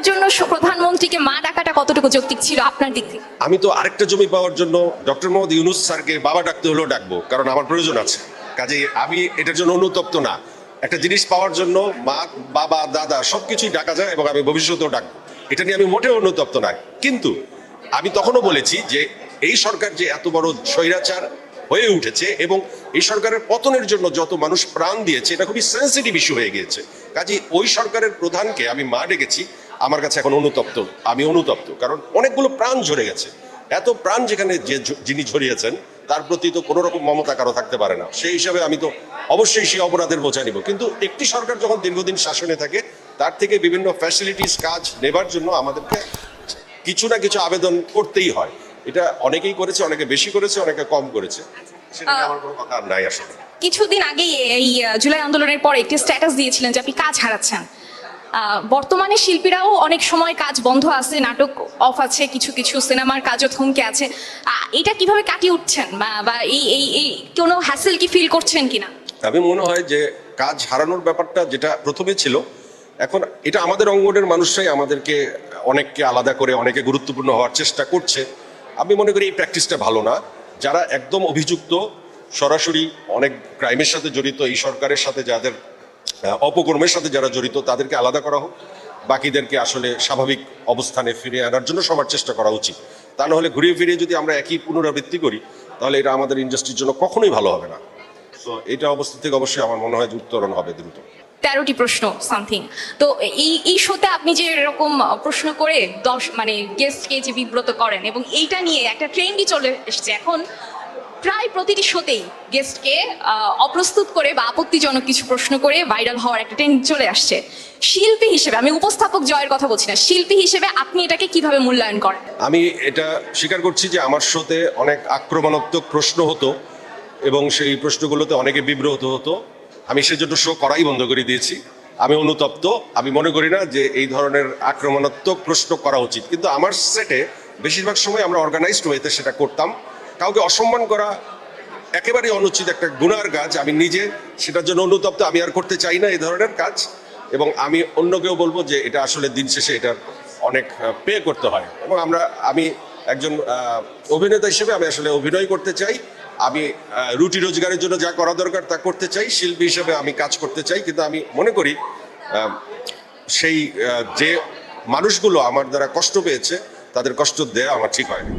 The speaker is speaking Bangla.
জন্য প্রধানমন্ত্রীকে মা ডাকাটা কতটুকু যৌক্তিক ছিল আপনার দিক থেকে? আমি তো আরেকটা জমি পাওয়ার জন্য ডক্টর মোহাম্মদ ইউনূস স্যারকে বাবা ডাকতে হলেও ডাকবো, কারণ আমার প্রয়োজন আছে। কাজেই আমি এটার জন্য অনুতপ্ত না। একটা জিনিস পাওয়ার জন্য মা, বাবা, দাদা সবকিছুই ডাকা যায় এবং আমি ভবিষ্যতেও ডাকবো। এটা নিয়ে আমি মোটেও অনুতপ্ত না। কিন্তু আমি তখনও বলেছি যে এই সরকার যে এত বড় স্বৈরাচার হয়ে উঠেছে এবং এই সরকারের পতনের জন্য যত মানুষ প্রাণ দিয়েছে, এটা খুবই সেন্সিটিভ ইস্যু হয়ে গিয়েছে। কাজেই ওই সরকারের প্রধানকে আমি মা ডেকেছি। আমার কাছে এখন আমি অনুতপ্ত, কারণ অনেকগুলো প্রাণ ঝরে গেছে। এত প্রাণ যেখানে যিনি ঝরিয়েছেন তার প্রতি তো কোনো রকম মমতা কারো থাকতে পারে না। সেই হিসাবে আমি তো অবশ্যই সেই অপরাধের বোঝা নিব। কিন্তু একটি সরকার যখন দীর্ঘদিন শাসনে থাকে, তার থেকে বিভিন্ন ফ্যাসিলিটিস কাজ নেবার জন্য আমাদেরকে কিছু না কিছু আবেদন করতেই হয়। এটা অনেকেই করেছে, অনেকে বেশি করেছে, অনেকে কম করেছে। সেটা নিয়ে আমার কোনো কথা আর নাই আসলে। কিছুদিন আগেই এই জুলাই আন্দোলনের পর একটি স্ট্যাটাস দিয়েছিলেন যে আপনি কাজ হারাচ্ছেন। বর্তমানে শিল্পীরাও অনেক সময় কাজ বন্ধ আছে, নাটক অফ আছে, কিছু কিছু সিনেমার কাজও থমকে আছে। এটা কিভাবে কাটিয়ে উঠছেন বা এই এই এই কোনো হ্যাসেল কি ফিল করছেন কিনা? আমি মনে হয় যে কাজ হারানোর ব্যাপারটা যেটা প্রথমে ছিল, এখন এটা আমাদের অঙ্গনের মানুষরাই আমাদেরকে অনেককে আলাদা করে অনেকে গুরুত্বপূর্ণ হওয়ার চেষ্টা করছে। আমি মনে করি এই প্র্যাকটিসটা ভালো না। যারা একদম অভিযুক্ত, সরাসরি অনেক ক্রাইমের সাথে জড়িত, এই সরকারের সাথে যাদের অপকর্মের সাথে যারা জড়িত, তাদেরকে আলাদা করা হোক। বাকিদেরকে আসলে স্বাভাবিক অবস্থানে ফিরিয়ে আনার জন্য সবার চেষ্টা করা উচিত। তা নাহলে ঘুরিয়ে ফিরিয়ে যদি আমরা একই পুনরাবৃত্তি করি, তাহলে এটা আমাদের ইন্ডাস্ট্রির জন্য কখনোই ভালো হবে না। তো এটা অবস্থা থেকে অবশ্যই আমার মনে হয় যে উত্তরণ হবে দ্রুত। 13টি প্রশ্ন সামথিং। তো এই শোতে আপনি যে এরকম প্রশ্ন করে গেস্টকে যে বিব্রত করেন, এবং এইটা নিয়ে একটা ট্রেন্ডই চলে এসছে এখন। প্রায় প্রতিটি শোতেই গেস্টকে অপ্রস্তুত করে বা আপত্তিজনক কিছু প্রশ্ন করে ভাইরাল হওয়ার একটা ট্রেন্ড চলে আসছে। শিল্পী হিসেবে, আমি উপস্থাপক জয়ের কথা বলছি না, শিল্পী হিসেবে আপনি এটাকে কিভাবে মূল্যায়ন করেন? আমি এটা স্বীকার করছি যে আমার শোতে অনেক আক্রমণাত্মক প্রশ্ন হতো এবং সেই প্রশ্নগুলোতে অনেকে বিব্রত হতো। আমি সেজন্য শো করাই বন্ধ করে দিয়েছি। আমি অনুতপ্ত। আমি মনে করি না যে এই ধরনের আক্রমণাত্মক প্রশ্ন করা উচিত। কিন্তু আমার সেটে বেশিরভাগ সময় আমরা অর্গানাইজড ওয়েতে সেটা করতাম। কাউকে অসম্মান করা একেবারেই অনুচিত, একটা গুনার কাজ। আমি নিজে সেটার জন্য অনুতপ্ত। আমি আর করতে চাই না এই ধরনের কাজ, এবং আমি অন্যকেও বলবো যে এটা আসলে দিন শেষে এটার অনেক পে করতে হয়। এবং আমি একজন অভিনেতা হিসেবে আমি আসলে অভিনয় করতে চাই। আমি রুটি রোজগারের জন্য যা করা দরকার তা করতে চাই। শিল্পী হিসেবে আমি কাজ করতে চাই। কিন্তু আমি মনে করি সেই যে মানুষগুলো আমার দ্বারা কষ্ট পেয়েছে, তাদের কষ্ট দেওয়া আমার ঠিক হয়নি।